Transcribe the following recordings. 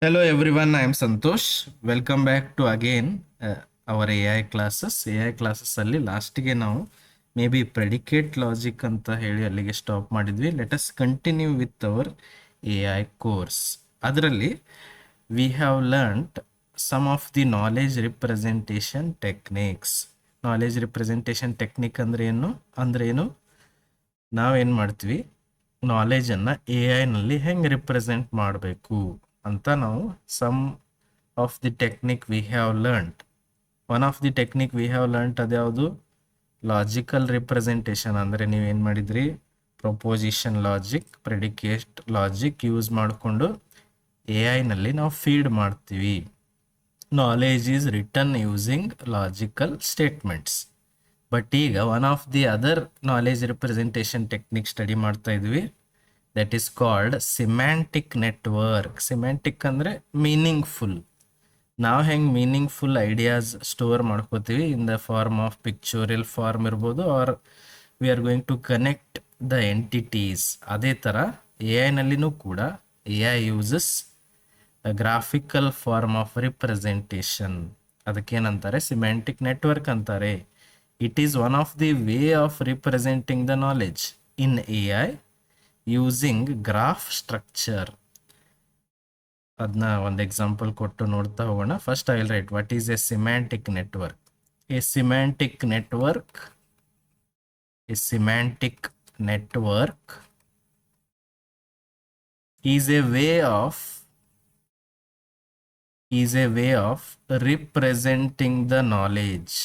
Hello everyone, I am Santosh. Welcome back to again our AI classes. AI classes ಅಲ್ಲಿ ಲಾಸ್ಟಿಗೆ ನಾವು may be predicate logic ಅಂತ ಹೇಳಿ ಅಲ್ಲಿಗೆ ಸ್ಟಾಪ್ ಮಾಡಿದ್ವಿ. Let us continue with our A I course. ಅದರಲ್ಲಿ we have learned some of the knowledge representation techniques. Knowledge representation technique ಅಂದ್ರೆ ಏನು ನಾವೇನು ಮಾಡ್ತೀವಿ, ನಾಲೆಜನ್ನು ಎ ಐನಲ್ಲಿ ಹೆಂಗೆ ರಿಪ್ರೆಸೆಂಟ್ ಮಾಡಬೇಕು ಅಂತ ನಾವು some of the technique we have learned. One of the technique we have learnt ಅದ್ಯಾವುದು? Logical representation. ಅಂದರೆ ನೀವೇನು ಮಾಡಿದ್ರಿ, proposition logic, predicate logic use ಮಾಡಿಕೊಂಡು ಎ ಐನಲ್ಲಿ ನಾವು ಫೀಡ್ ಮಾಡ್ತೀವಿ. Knowledge is written using logical statements. But ಈಗ one of the other knowledge representation technique study ಮಾಡ್ತಾ ಇದ್ವಿ, that is called semantic network. Semantic ಅಂದರೆ ಮೀನಿಂಗ್ಫುಲ್. ನಾವು ಹೆಂಗೆ ಮೀನಿಂಗ್ಫುಲ್ ಐಡಿಯಾಸ್ ಸ್ಟೋರ್ ಮಾಡ್ಕೋತೀವಿ in the form of pictorial form ಇರ್ಬೋದು, or we are going to connect the entities. ಅದೇ ಥರ A ಐನಲ್ಲಿನೂ ಕೂಡ A I uses graphical form of representation. ಅದಕ್ಕೇನಂತಾರೆ? ಸಿಮ್ಯಾಂಟಿಕ್ ನೆಟ್ವರ್ಕ್ ಅಂತಾರೆ. It is one of the way of representing the knowledge in A I using graph structure. ಅದನ್ನ ಒಂದು example ಕೊಟ್ಟು ನೋಡ್ತಾ ಹೋಗೋಣ. First I will write what is a semantic network. A semantic network is a way of representing the knowledge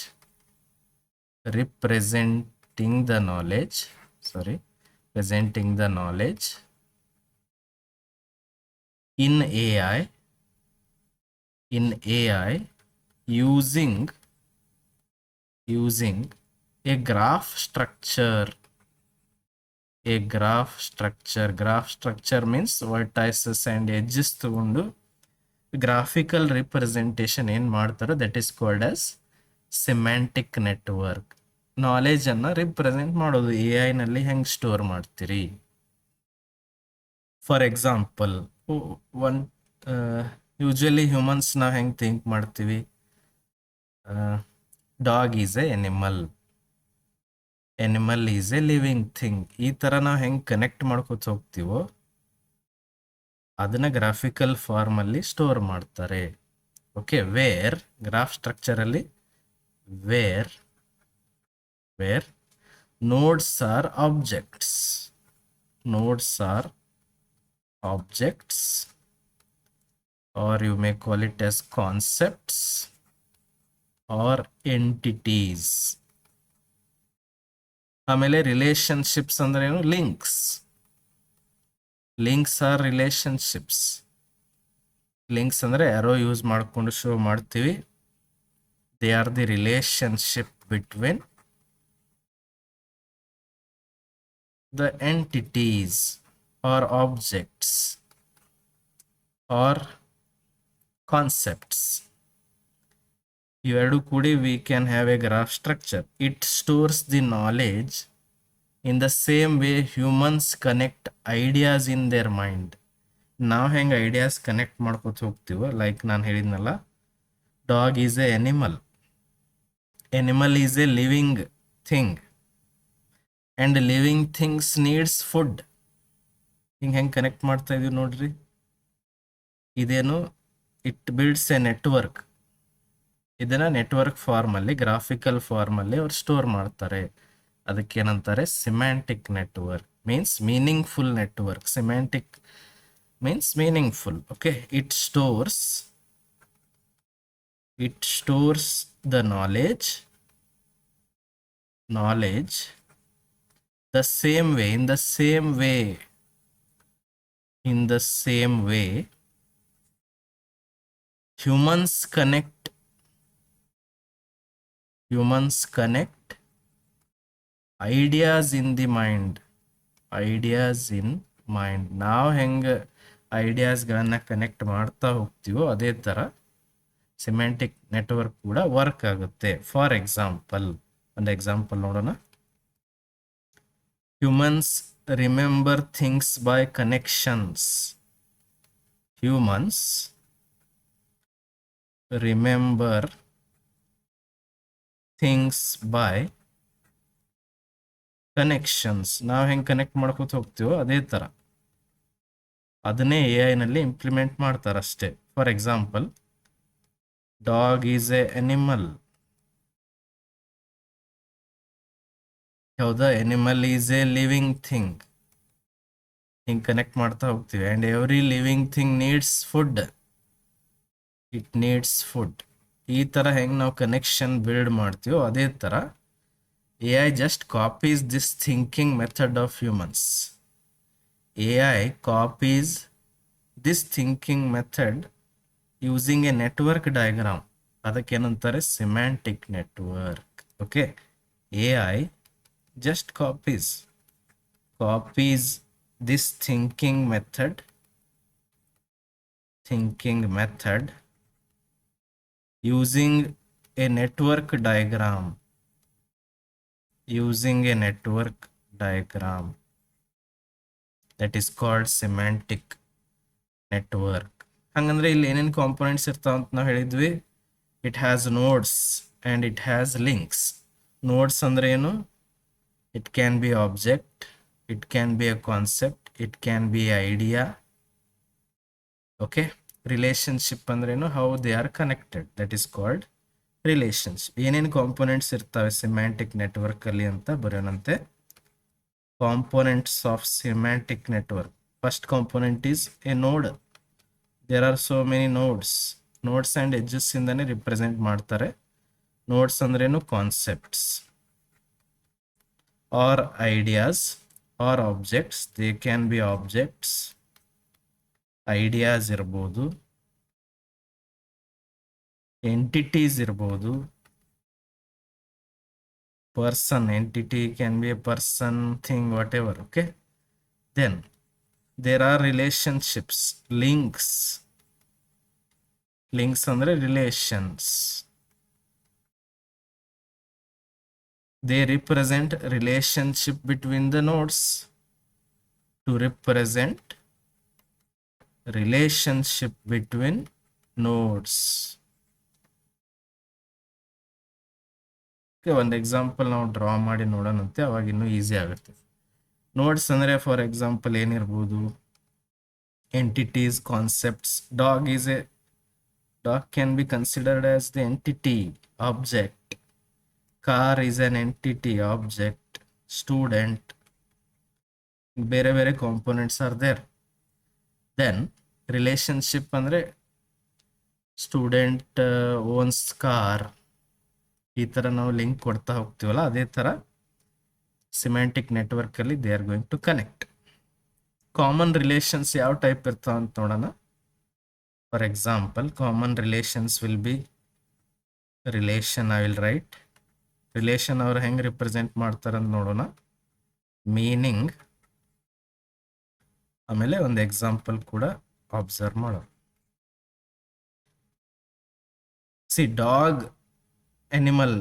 in AI using a graph structure. Graph structure means vertices and edges ತಗೊಂಡು graphical representation ಏನು ಮಾಡ್ತಾರೋ that is called as semantic network. ನಾಲೆಜನ್ನು represent ಮಾಡೋದು A ಐನಲ್ಲಿ ಹೆಂಗೆ store ಮಾಡ್ತೀರಿ. For example, one usually humans ನಾವು ಹೆಂಗೆ ಥಿಂಕ್ ಮಾಡ್ತೀವಿ, dog is a animal is a living thing. ಈ ಥರ ನಾವು ಹೆಂಗೆ ಕನೆಕ್ಟ್ ಮಾಡ್ಕೊತ ಹೋಗ್ತೀವೋ ಅದನ್ನ ಗ್ರಾಫಿಕಲ್ ಫಾರ್ಮಲ್ಲಿ ಸ್ಟೋರ್ ಮಾಡ್ತಾರೆ. ಓಕೆ, ವೇರ್ ಗ್ರಾಫ್ ಸ್ಟ್ರಕ್ಚರಲ್ಲಿ where nodes are objects or you may call it as concepts or entities. ಆಮೇಲೆ ರಿಲೇಶನ್ಶಿಪ್ಸ್ ಅಂದ್ರೆ ಏನು? Links R relationships. ಲಿಂಕ್ಸ್ ಅಂದರೆ ಯಾರೋ ಯೂಸ್ ಮಾಡಿಕೊಂಡು ಶೋ ಮಾಡ್ತೀವಿ. They are the relationship between the entities or objects or concepts. ಇವೆರಡು ಕೂಡಿ we can have a graph structure. It stores the knowledge in the same way humans connect ideas in their mind. ನಾವು ಹೆಂಗೆ ideas connect ಮಾಡ್ಕೊತ ಹೋಗ್ತೀವೋ, like ನಾನು ಹೇಳಿದ್ನಲ್ಲ, dog is a animal is a living thing and living things needs food. ಹೆಂಗೆ connect ಮಾಡ್ತಾ ಇದೀವಿ ನೋಡ್ರಿ. ಇದೇನು, ಇಟ್ ಬಿಲ್ಡ್ಸ್ ಎ ನೆಟ್ವರ್ಕ್. ಇದನ್ನು ನೆಟ್ವರ್ಕ್ ಫಾರ್ಮಲ್ಲಿ, ಗ್ರಾಫಿಕಲ್ ಫಾರ್ಮಲ್ಲಿ ಅವ್ರು ಸ್ಟೋರ್ ಮಾಡ್ತಾರೆ. ಅದಕ್ಕೇನಂತಾರೆ? Semantic network. Means meaningful network. Semantic means meaningful. Okay, it stores the knowledge the same way, in the same way humans connect ideas in the mind. ನಾವು ಹೆಂಗೆ ಐಡಿಯಾಸ್ಗಳನ್ನು connect ಮಾಡ್ತಾ ಹೋಗ್ತೀವೋ ಅದೇ ಥರ ಸಿಮ್ಯಾಂಟಿಕ್ ನೆಟ್ವರ್ಕ್ ಕೂಡ ವರ್ಕ್ ಆಗುತ್ತೆ. For example, ಒಂದು example ನೋಡೋಣ. Humans remember things by connections. Humans remember things by connections. ನಾವು ಹೆಂಗೆ ಕನೆಕ್ಟ್ ಮಾಡ್ಕೋತ ಹೋಗ್ತೀವೋ ಅದೇ ಥರ ಅದನ್ನೇ ಎ ಐನಲ್ಲಿ ಇಂಪ್ಲಿಮೆಂಟ್ ಮಾಡ್ತಾರೆ ಅಷ್ಟೇ. For example, dog is a animal. ಹೌದಾ? Animal is a living thing. ಹಿಂಗೆ ಕನೆಕ್ಟ್ ಮಾಡ್ತಾ ಹೋಗ್ತೀವಿ. And every living thing needs food. It needs food. ಈ ಥರ ಹೆಂಗೆ ನಾವು ಕನೆಕ್ಷನ್ ಬಿಲ್ಡ್ ಮಾಡ್ತೀವೋ ಅದೇ ಥರ A I just copies this thinking method of humans. A I copies this thinking method using a network diagram. ಅದಕ್ಕೇನಂತಾರೆ? Semantic network. Okay, A I just copies this thinking method using a network diagram that is called semantic network. ಹಂಗಂದ್ರೆ ಇಲ್ಲಿ ಏನೇನು components ಇರ್ತಾವ ಅಂತ ನಾವು ಹೇಳಿದ್ವಿ. It has notes and it has links. Notes ಅಂದ್ರೆ ಏನು? It can be object, it can be a concept, it can be idea. Okay, relationship ಅಂದ್ರೇನು? How they are connected, that is called relationship. ಏನೇನು components ಇರ್ತವೆ semantic network ಅಲ್ಲಿ ಅಂತ ಬರೆಯೋಣಂತೆ. Components of semantic network. First component is a node. There are so many nodes. Nodes and edges ಇಂದಾನೆ represent ಮಾಡ್ತಾರೆ. Nodes ಅಂದ್ರೇನು? Concepts or ideas or objects. They can be objects, ideas ಇರಬಹುದು, entities ಇರಬಹುದು, person, entity can be a person, thing, whatever. Okay, then there are relationships, links ಅಂದ್ರೆ relations. They represent relationship between the nodes. To represent relationship between nodes. Okay, ಒಂದು example ನಾವು draw ಮಾಡಿ ನೋಡೋಣಂತೆ, ಅವಾಗ ಇನ್ನೂ easy ಆಗುತ್ತೆ. Nodes ಅಂದರೆ for example ಏನಿರ್ಬೋದು? Entities, concepts. Dog can be considered as the entity, object. Car is an entity, object, student. ಬೇರೆ ಬೇರೆ components are there. Then relationship ಅಂದರೆ ಸ್ಟೂಡೆಂಟ್ ಓನ್ಸ್ ಕಾರ್. ಈ ಥರ ನಾವು ಲಿಂಕ್ ಕೊಡ್ತಾ ಹೋಗ್ತೀವಲ್ಲ, ಅದೇ ಥರ ಸಿಮ್ಯಾಂಟಿಕ್ ನೆಟ್ವರ್ಕಲ್ಲಿ they are going to connect. Common relations ಯಾವ ಟೈಪ್ ಇರ್ತಾವ ಅಂತ ನೋಡೋಣ. For example, common relations will be relation. I will write relation ಅವ್ರು ಹೆಂಗೆ ರಿಪ್ರೆಸೆಂಟ್ ಮಾಡ್ತಾರಂತ ನೋಡೋಣ. ಮೀನಿಂಗ್, ಆಮೇಲೆ ಒಂದು ಎಕ್ಸಾಂಪಲ್ ಕೂಡ ಅಬ್ಸರ್ವ್ ಮಾಡೋಣ. ಸಿ, ಡಾಗ್ ಅನಿಮಲ್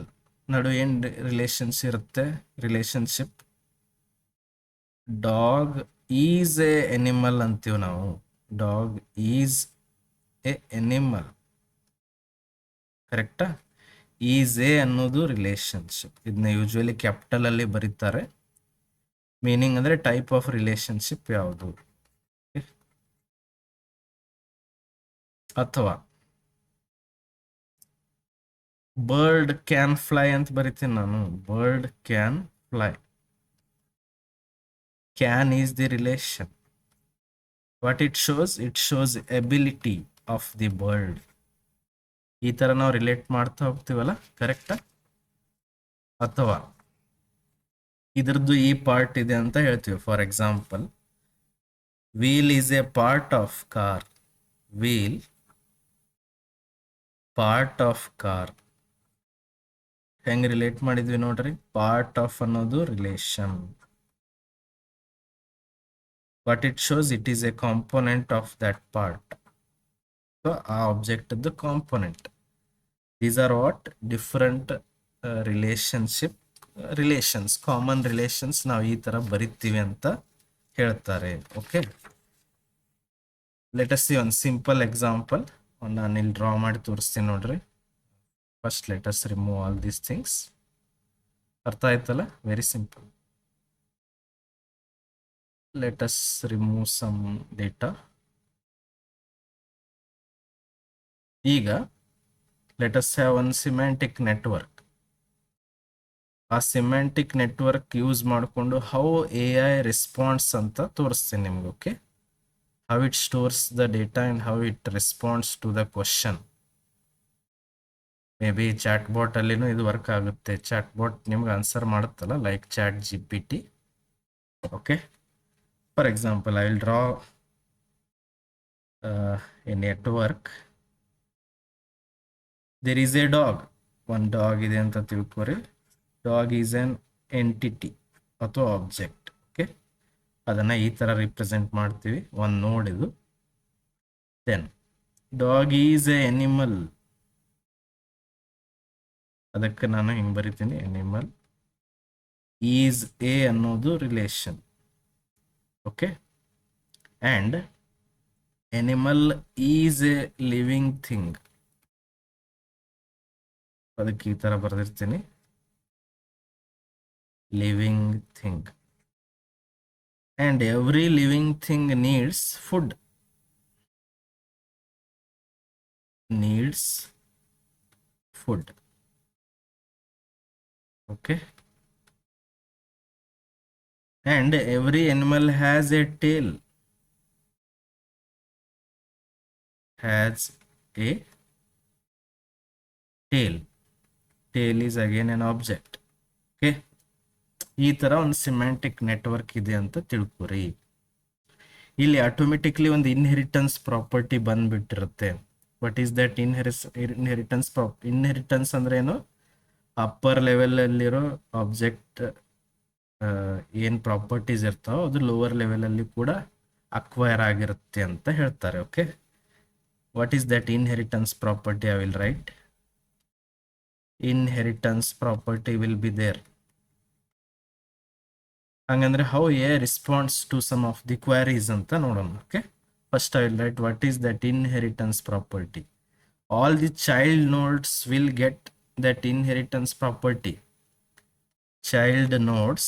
ನಡು ಏನು ರಿಲೇಷನ್ಸ್ ಇರುತ್ತೆ? Relationship. Dog is a animal ಅಂತೀವಿ ನಾವು. Dog is a animal. ಕರೆಕ್ಟಾ? ಈಸ್ ಎ ಅನ್ನೋದು ರಿಲೇಶನ್ಶಿಪ್. ಇದನ್ನ ಯೂಶ್ವಲಿ ಕ್ಯಾಪಿಟಲ್ ಅಲ್ಲಿ ಬರೀತಾರೆ. ಮೀನಿಂಗ್ ಅಂದ್ರೆ ಟೈಪ್ ಆಫ್ ರಿಲೇಶನ್ಶಿಪ್ ಯಾವುದು. ಅಥವಾ ಬರ್ಡ್ ಕ್ಯಾನ್ ಫ್ಲೈ ಅಂತ ಬರಿತೀನಿ ನಾನು. Bird can fly. Can is the relation. What it shows? It shows ability of the bird. ಈ ಥರ ನಾವು ರಿಲೇಟ್ ಮಾಡ್ತಾ ಹೋಗ್ತೀವಲ್ಲ, ಕರೆಕ್ಟಾ? ಅಥವಾ ಇದ್ರದ್ದು ಈ ಪಾರ್ಟ್ ಇದೆ ಅಂತ ಹೇಳ್ತೀವಿ. For example, wheel is a part of car. Wheel part of car. ಹೆಂಗೆ ರಿಲೇಟ್ ಮಾಡಿದ್ವಿ ನೋಡ್ರಿ. ಪಾರ್ಟ್ ಆಫ್ ಅನ್ನೋದು relation. What it shows? It is a component of that part. So ಆ object component. These are what? Different relations, common relations ನಾವು ಈ ತರ ಬರಿತೀವಿ ಅಂತ ಹೇಳ್ತಾರೆ. Okay, let us see one simple example ನಾನು ಇಲ್ಲಿ ಡ್ರಾ ಮಾಡಿ ತೋರಿಸ್ತೀನಿ ನೋಡ್ರಿ. First let us remove all these things. ಅರ್ಥ ಆಯ್ತಲ್ಲ? Very simple. Let us remove some data. ಈಗ let us have one semantic network. ಆ ಸಿಮ್ಯಾಂಟಿಕ್ ನೆಟ್ವರ್ಕ್ ಯೂಸ್ ಮಾಡಿಕೊಂಡು ಹೌ ಎ ಐ ರೆಸ್ಪಾನ್ಸ್ ಅಂತ ತೋರಿಸ್ತೀನಿ ನಿಮ್ಗೆ. Okay, how it stores the data and how it responds to the question. Maybe chatbot ಅಲ್ಲಿನೂ ಇದು work ಆಗುತ್ತೆ. Chatbot ನಿಮ್ಗೆ answer ಮಾಡುತ್ತಲ್ಲ, like chat GPT. Okay, for example I will draw a network. There is a dog. ಒಂದು dog ಇದೆ ಅಂತ ತಿಳ್ಕೊರಿ. Dog is an entity ಅಥವಾ ಆಬ್ಜೆಕ್ಟ್. ಓಕೆ, ಅದನ್ನು ಈ ಥರ ರಿಪ್ರೆಸೆಂಟ್ ಮಾಡ್ತೀವಿ. ಒಂದು ನೋಡ್ ಇದು. Then dog is a animal. ಅದಕ್ಕೆ ನಾನು ಹಿಂಗೆ ಬರಿತೀನಿ, ಎನಿಮಲ್ ಈಸ್ ಎ ಅನ್ನೋದು relation. Okay, and animal is a living thing. ಅದಕ್ಕೆ ಈ ಥರ ಬರೆದಿರ್ತೀನಿ, living thing, and every living thing needs food. Okay, and every animal has a tail. Tail is again an object. Okay, ಈ ಥರ ಒಂದು semantic network ಇದೆ ಅಂತ ತಿಳ್ಕೊರಿ. ಇಲ್ಲಿ automatically ಒಂದು ಇನ್ಹೆರಿಟನ್ಸ್ ಪ್ರಾಪರ್ಟಿ ಬಂದ್ಬಿಟ್ಟಿರುತ್ತೆ. ವಾಟ್ ಈಸ್ ದಟ್ ಇನ್ಹೆರಿಟನ್ಸ್ ಅಂದ್ರೆ ಏನು? ಅಪ್ಪರ್ ಲೆವೆಲಲ್ಲಿರೋ ಆಬ್ಜೆಕ್ಟ್ ಏನು ಪ್ರಾಪರ್ಟೀಸ್ ಇರ್ತಾವೋ ಅದು ಲೋವರ್ ಲೆವೆಲಲ್ಲಿ ಕೂಡ ಅಕ್ವೈರ್ ಆಗಿರುತ್ತೆ ಅಂತ ಹೇಳ್ತಾರೆ. Okay, what is that inheritance property? I will write inheritance property will be there. ಹಂಗಂದ್ರೆ how A responds to some of the queries ಅಂತ ನೋಡೋಣ. Okay, first I will write what is that inheritance property. All the child nodes will get that inheritance property. Child nodes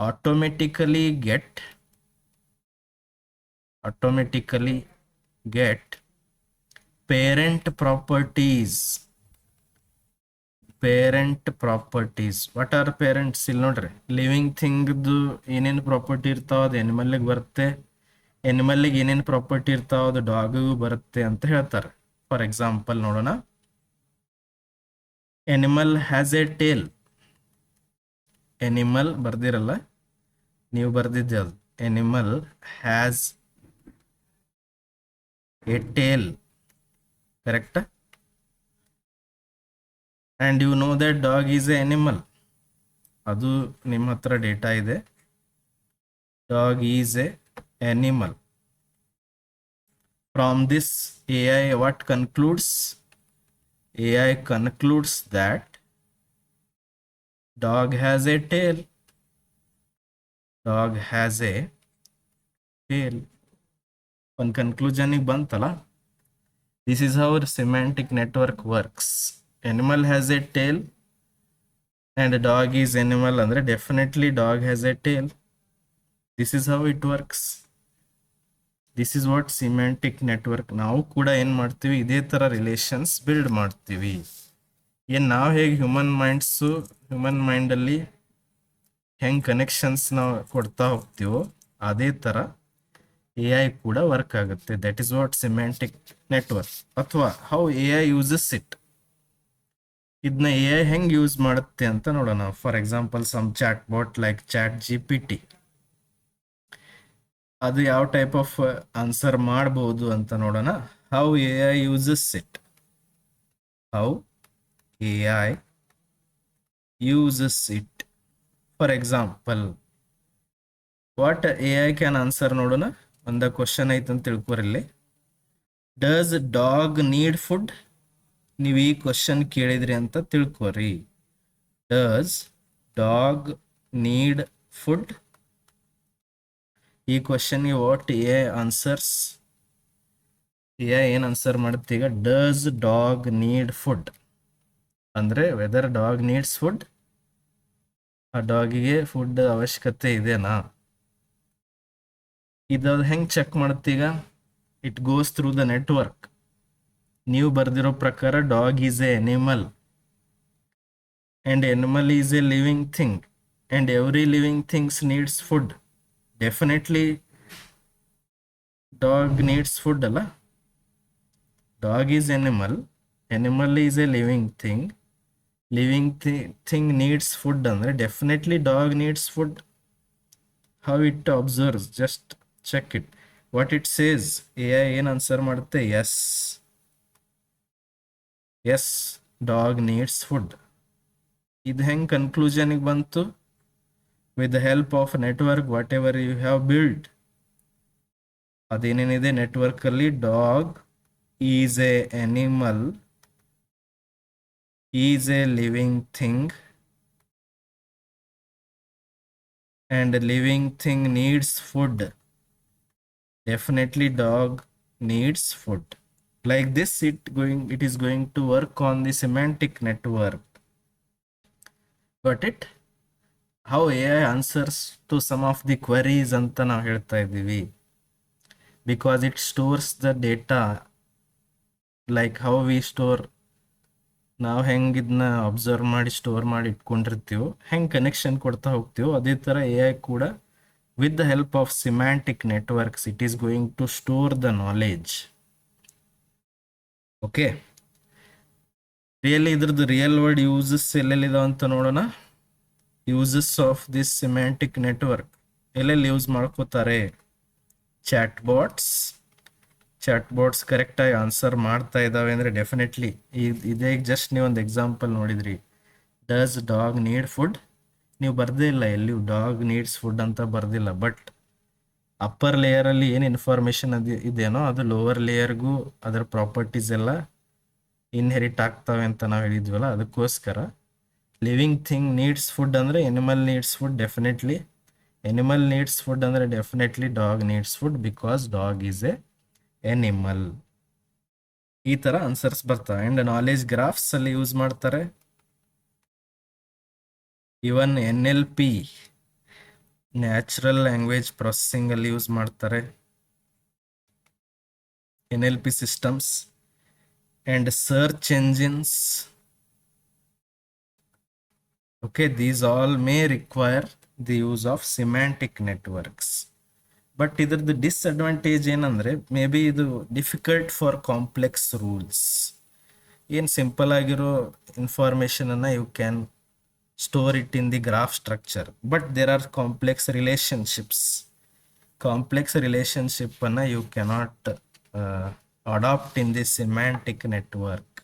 automatically get parent properties. What are parents? ಇಲ್ಲಿ ನೋಡ್ರಿ, living ಥಿಂಗ್ದು ಏನೇನು property ಇರ್ತಾವ ಅದು ಎನಿಮಲ್ಗೆ ಬರುತ್ತೆ, ಎನಿಮಲ್ಗೆ ಏನೇನು property ಇರ್ತಾವ ಅದು ಡಾಗಿಗೂ ಬರುತ್ತೆ ಅಂತ ಹೇಳ್ತಾರೆ. ಫಾರ್ ಎಕ್ಸಾಂಪಲ್ ನೋಡೋಣ, animal has a tail. Animal ಬರ್ದಿರಲ್ಲ, ನೀವು ಬರ್ದಿದ್ದೆ ಅದು. Animal has a tail, correct? And you know that dog is a animal. ಅದು ನಿಮ್ಮ ಹತ್ರ ಡೇಟಾ ಇದೆ. Dog is a animal. From this AI what concludes? AI concludes that dog has a tail. Dog has a tail. ಒಂದು ಕನ್ಕ್ಲೂಷನ್ಗೆ ಬಂತಲ್ಲ. This is how semantic network works. Animal has a tail and dog is animal ಅಂದ್ರೆ definitely dog has a tail. This is how it works. This is what semantic network. ನಾವು ಕೂಡ ಏನು ಮಾಡ್ತೀವಿ, ಇದೇ ಥರ relations build ಮಾಡ್ತೀವಿ. ಏನು ನಾವು ಹೇಗೆ ಹ್ಯೂಮನ್ ಮೈಂಡಲ್ಲಿ ಹೆಂಗೆ ಕನೆಕ್ಷನ್ಸ್ ನಾವು ಕೊಡ್ತಾ ಹೋಗ್ತೀವೋ ಅದೇ ಥರ AI ಕೂಡ ವರ್ಕ್ ಆಗುತ್ತೆ. That is what semantic network. ಅಥವಾ ಹೌ AI ಯೂಸಸ್ ಇಟ್. ಇದನ್ನ AI ಹೆಂಗೆ ಯೂಸ್ ಮಾಡುತ್ತೆ ಅಂತ ನೋಡೋಣ. For example some chatbot like chat GPT. ಅದು ಯಾವ ಟೈಪ್ ಆಫ್ ಆನ್ಸರ್ ಮಾಡ್ಬೋದು ಅಂತ ನೋಡೋಣ. How AI uses it. How AI uses it. For example what AI can answer ನೋಡೋಣ. ಒಂದು ಕ್ವಶನ್ ಐತೆ ಅಂತ ತಿಳ್ಕೊರಲ್ಲಿ. Does dog need food? ನೀವು ಈ ಕ್ವಶನ್ ಕೇಳಿದ್ರಿ ಅಂತ ತಿಳ್ಕೊರಿ. Does dog need food? ಈ ಕ್ವಶನ್ಗೆ ವಾಟ್ AI ಆನ್ಸರ್ಸ್? ಏನು ಆನ್ಸರ್ ಮಾಡುತ್ತೆ ಈಗ, ಡಸ್ ಡಾಗ್ ನೀಡ್ ಫುಡ್ ಅಂದರೆ ವೆದರ್ ಡಾಗ್ ನೀಡ್ಸ್ ಫುಡ್, ಆ ಡಾಗಿಗೆ ಫುಡ್ ಅವಶ್ಯಕತೆ ಇದೆನಾ. ಇದು ಹೆಂಗೆ ಚೆಕ್ ಮಾಡುತ್ತೆ ಈಗ, it goes through the network. ನೀವು ಬರ್ದಿರೋ ಪ್ರಕಾರ dog is a animal and animal is a living thing and every living things needs food. Definitely dog needs food ಅಲ್ಲ. Dog is animal, animal is a living thing, living thing needs food ಅಂದರೆ definitely dog needs food. How it observes, just check it what it says. A I ಏನು answer ಮಾಡುತ್ತೆ, yes yes dog needs food. ಇದು ಹೆಂಗೆ ಕನ್ಕ್ಲೂಷನಿಗೆ ಬಂತು, with the help of network whatever you have build. ಅದೇನೇನಿದೆ ನೆಟ್ವರ್ಕಲ್ಲಿ, dog is a animal, is a living thing and a living thing needs food. Definitely dog needs food. Like this it is going to work on the semantic network. Got it? How AI answers to some of the queries anta ನಾವು ಹೇಳ್ತಾ ಇದ್ದೀವಿ, because it stores the data like how we store. ನಾವು ಹೆಂಗೆ ಇದನ್ನ observe ಮಾಡಿ store ಮಾಡಿ ಇಟ್ಕೊಂಡಿರ್ತೀವೋ, ಹೆಂಗೆ connection ಕೊಡ್ತಾ ಹೋಗ್ತೀವೋ, ಅದೇ ಥರ ಎ ಐ ಕೂಡ with the help of semantic networks it is going to store the knowledge. Okay, really ಇದ್ರದ್ದು ರಿಯಲ್ ವರ್ಡ್ ಯೂಸಸ್ ಎಲ್ಲೆಲ್ಲಿದಾವ ಅಂತ ನೋಡೋಣ. Uses of this semantic network ಎಲ್ಲೆಲ್ಲಿ ಯೂಸ್ ಮಾಡ್ಕೋತಾರೆ. ಚಾಟ್ ಬಾಟ್ಸ್ ಕರೆಕ್ಟಾಗಿ ಆನ್ಸರ್ ಮಾಡ್ತಾ ಇದ್ದಾವೆ ಅಂದರೆ ಡೆಫಿನೆಟ್ಲಿ ಇದೇ ಜಸ್ಟ್ ನೀವು ಒಂದು ಎಕ್ಸಾಂಪಲ್ ನೋಡಿದ್ರಿ, ಡಸ್ ಡಾಗ್ ನೀಡ್ ಫುಡ್. ನೀವು ಬರ್ದೇ ಇಲ್ಲ ಎಲ್ಲಿಯೂ ಡಾಗ್ ನೀಡ್ಸ್ ಫುಡ್ ಅಂತ ಬರ್ದಿಲ್ಲ, ಬಟ್ ಅಪ್ಪರ್ ಲೇಯರಲ್ಲಿ ಏನು ಇನ್ಫಾರ್ಮೇಷನ್ ಇದೆಯೋ ಅದು ಲೋವರ್ ಲೇಯರ್ಗೂ ಅದರ ಪ್ರಾಪರ್ಟೀಸ್ ಎಲ್ಲ ಇನ್ಹೆರಿಟ್ ಆಗ್ತವೆ ಅಂತ ನಾವು ಹೇಳಿದ್ವಲ್ಲ. ಅದಕ್ಕೋಸ್ಕರ ಲಿವಿಂಗ್ ಥಿಂಗ್ ನೀಡ್ಸ್ ಫುಡ್ ಅಂದರೆ animal needs food. Definitely animal needs food ಅಂದರೆ definitely dog needs food, because dog is a animal. ಈ ಥರ ಆನ್ಸರ್ಸ್ ಬರ್ತವೆ. ಆ್ಯಂಡ್ ನಾಲೆಜ್ ಗ್ರಾಫ್ಸ್ ಅಲ್ಲಿ ಯೂಸ್ ಮಾಡ್ತಾರೆ. Even NLP natural language processing ಅಲ್ಲಿ ಯೂಸ್ ಮಾಡ್ತಾರೆ, NLP systems. And search engines. Okay, these all may require the use of semantic networks. But ಇದ್ರದ್ದು disadvantage ಏನಂದರೆ, may be ಇದು ಡಿಫಿಕಲ್ಟ್ ಫಾರ್ ಕಾಂಪ್ಲೆಕ್ಸ್ ರೂಲ್ಸ್. ಏನು simple ಆಗಿರೋ ಇನ್ಫಾರ್ಮೇಷನನ್ನು you can store it in the graph structure, but there are complex ರಿಲೇಷನ್ಶಿಪ್ಪನ್ನು you cannot adapt in the semantic network.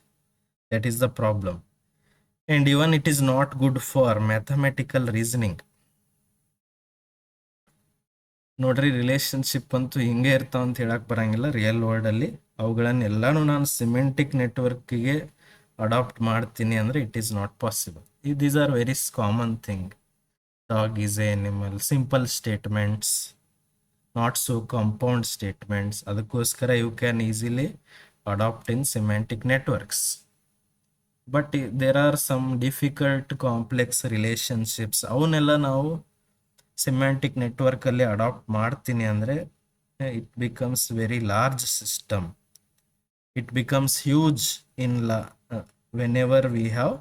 That is the problem. And even it is not good for mathematical reasoning. ನೋಡ್ರಿ, relationship ಅಂತೂ ಹಿಂಗೆ ಇರ್ತಾವ ಅಂತ ಹೇಳಕ್ ಬರಂಗಿಲ್ಲ real ವರ್ಲ್ಡಲ್ಲಿ. ಅವುಗಳನ್ನೆಲ್ಲಾನು ನಾನು ಸಿಮೆಂಟಿಕ್ ನೆಟ್ವರ್ಕಿಗೆ adapt ಮಾಡ್ತೀನಿ ಅಂದರೆ it is not possible. These are very common thing. Dog is a animal, simple statements, not so compound statements. ಅದಕ್ಕೋಸ್ಕರ you can easily adapt in semantic networks. But there are some difficult complex relationships. ಅವನ್ನೆಲ್ಲ ನಾವು semantic ನೆಟ್ವರ್ಕಲ್ಲಿ adapt ಮಾಡ್ತೀನಿ ಅಂದರೆ it becomes very large system. It becomes huge in whenever we have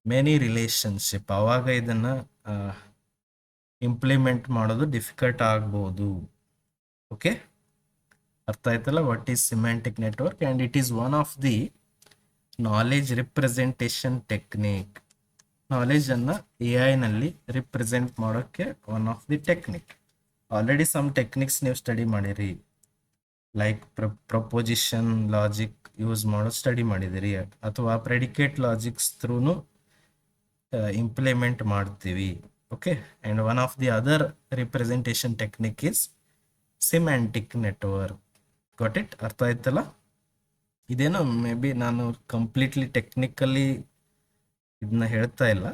many relationship. ಆವಾಗ ಇದನ್ನು implement ಮಾಡೋದು difficult ಆಗ್ಬೋದು. Okay, ಅರ್ಥ ಆಯ್ತಲ್ಲ what is semantic network. And it is one of the knowledge representation technique. ನಾಲೆಜನ್ನು AI-ನಲ್ಲಿ represent ಮಾಡೋಕ್ಕೆ one of the technique. Already some techniques ನೀವು ಸ್ಟಡಿ ಮಾಡಿರಿ, ಲೈಕ್ ಪ್ರಪೋಸಿಷನ್ ಲಾಜಿಕ್ ಯೂಸ್ ಮಾಡೋದು ಸ್ಟಡಿ ಮಾಡಿದಿರಿ, ಅಥವಾ ಪ್ರೆಡಿಕೇಟ್ ಲಾಜಿಕ್ಸ್ ಥ್ರೂನು ಇಂಪ್ಲಿಮೆಂಟ್ ಮಾಡ್ತೀವಿ. Okay, and one of the other representation technique is semantic network. Got it? ಅರ್ಥ ಆಯ್ತಲ್ಲ? ಇದೇನು ಮೇ ಬಿ ನಾನು ಕಂಪ್ಲೀಟ್ಲಿ ಟೆಕ್ನಿಕಲಿ ಇದನ್ನ ಹೇಳ್ತಾ ಇಲ್ಲ,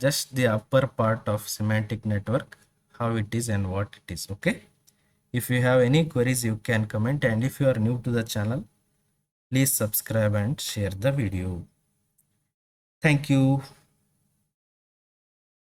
just the upper part of semantic network, how it is and what it is. Okay, If you have any queries, you can comment, and if you are new to the channel, please subscribe and share the video. Thank you.